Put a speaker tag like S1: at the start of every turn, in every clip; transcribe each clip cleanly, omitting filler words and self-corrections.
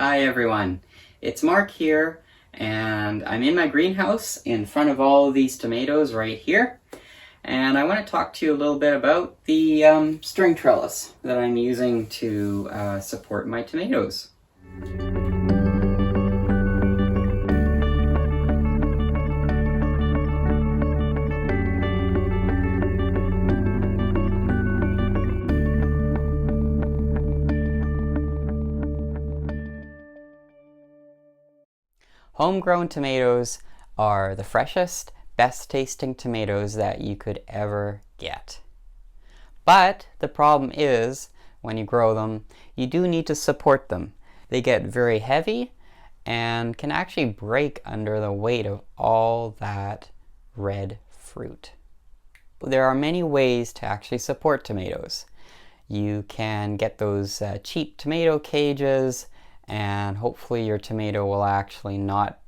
S1: Hi everyone, it's Mark here, and I'm in my greenhouse in front of all of these tomatoes right here, and I want to talk to you a little bit about the string trellis that I'm using to support my tomatoes. Homegrown tomatoes are the freshest, best tasting tomatoes that you could ever get. But the problem is, when you grow them, you do need to support them. They get very heavy and can actually break under the weight of all that red fruit. There are many ways to actually support tomatoes. You can get those cheap tomato cages, and hopefully your tomato will actually not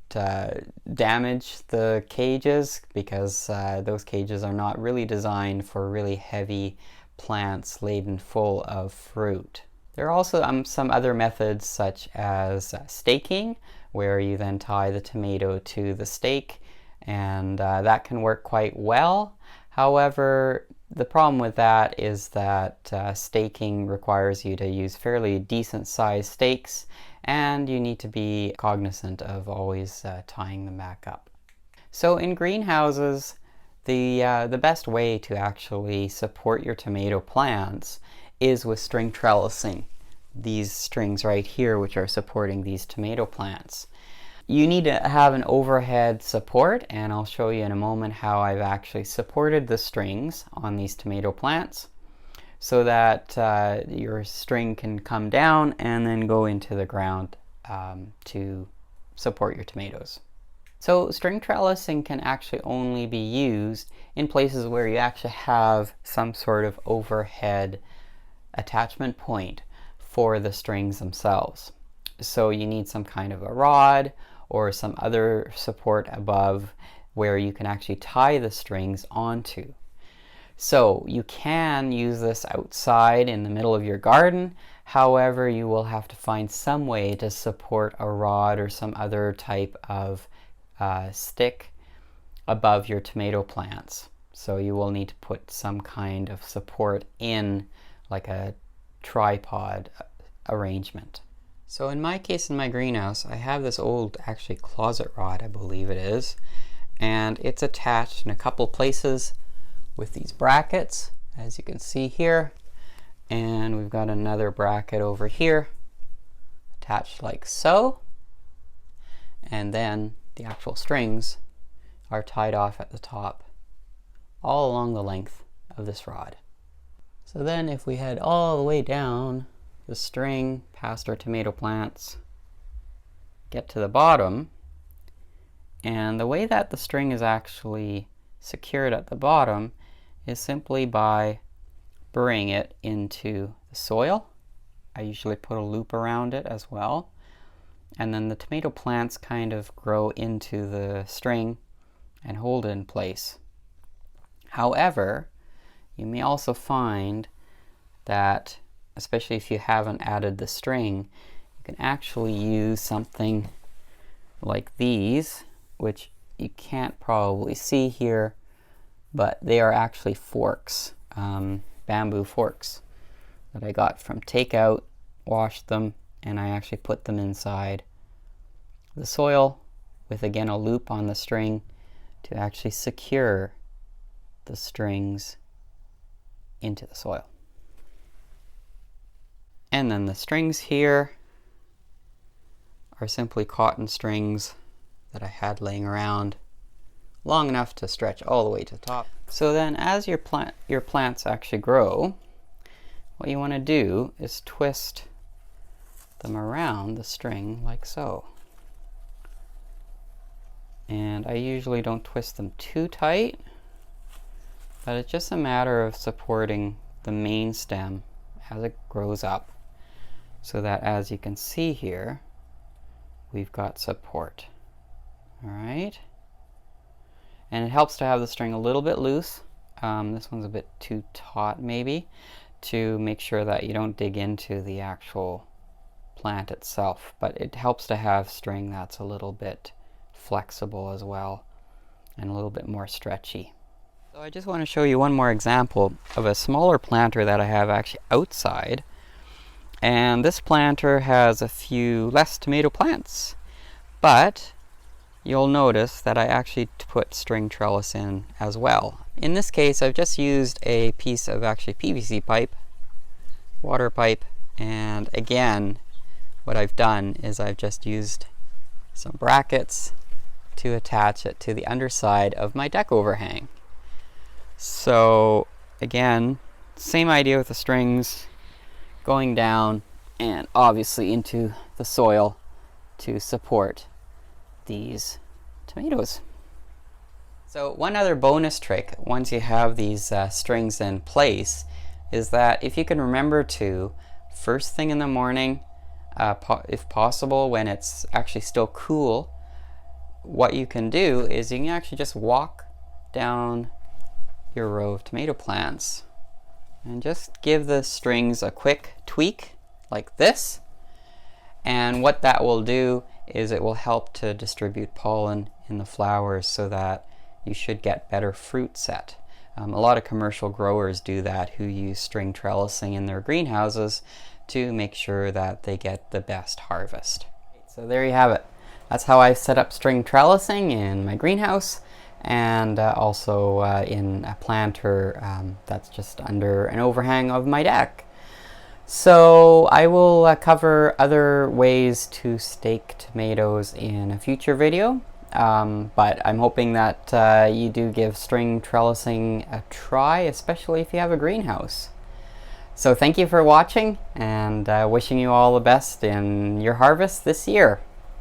S1: damage the cages, because those cages are not really designed for really heavy plants laden full of fruit. There are also some other methods, such as staking, where you then tie the tomato to the stake, and that can work quite well. However, the problem with that is that staking requires you to use fairly decent sized stakes, and you need to be cognizant of always tying them back up. So in greenhouses, the best way to actually support your tomato plants is with string trellising. These strings right here, which are supporting these tomato plants. You need to have an overhead support, and I'll show you in a moment how I've actually supported the strings on these tomato plants so that your string can come down and then go into the ground to support your tomatoes. So string trellising can actually only be used in places where you actually have some sort of overhead attachment point for the strings themselves. So you need some kind of a rod or some other support above where you can actually tie the strings onto. So you can use this outside in the middle of your garden. However, you will have to find some way to support a rod or some other type of stick above your tomato plants. So you will need to put some kind of support in, like a tripod arrangement. So in my case, in my greenhouse, I have this old, actually, closet rod, I believe it is, and it's attached in a couple places with these brackets, as you can see here, and we've got another bracket over here attached like so, and then the actual strings are tied off at the top all along the length of this rod. So then if we head all the way down the string past our tomato plants, get to the bottom, and the way that the string is actually secured at the bottom is simply by burying it into the soil. I usually put a loop around it as well, and then the tomato plants kind of grow into the string and hold it in place. However, you may also find that, especially if you haven't added the string, you can actually use something like these, which you can't probably see here, but they are actually forks, bamboo forks that I got from takeout, washed them, and I actually put them inside the soil with, again, a loop on the string to actually secure the strings into the soil. And then the strings here are simply cotton strings that I had laying around long enough to stretch all the way to the top. So then as your plants actually grow, what you want to do is twist them around the string like so. And I usually don't twist them too tight, but it's just a matter of supporting the main stem as it grows up, so that, as you can see here, we've got support. All right, and it helps to have the string a little bit loose. This one's a bit too taut maybe, to make sure that you don't dig into the actual plant itself, but it helps to have string that's a little bit flexible as well and a little bit more stretchy. So I just want to show you one more example of a smaller planter that I have actually outside. And this planter has a few less tomato plants, but you'll notice that I actually put string trellis in as well. In this case, I've just used a piece of actually PVC pipe, water pipe, and again, what I've done is I've just used some brackets to attach it to the underside of my deck overhang. So again, same idea with the strings going down and obviously into the soil to support these tomatoes. So one other bonus trick once you have these strings in place is that if you can remember to, first thing in the morning, if possible when it's actually still cool, what you can do is you can actually just walk down your row of tomato plants and just give the strings a quick tweak like this, and what that will do is it will help to distribute pollen in the flowers so that you should get better fruit set. A lot of commercial growers do that who use string trellising in their greenhouses to make sure that they get the best harvest. So there you have it. That's how I set up string trellising in my greenhouse, and also in a planter that's just under an overhang of my deck. So I will cover other ways to stake tomatoes in a future video, but I'm hoping that you do give string trellising a try, especially if you have a greenhouse. So thank you for watching, and wishing you all the best in your harvest this year.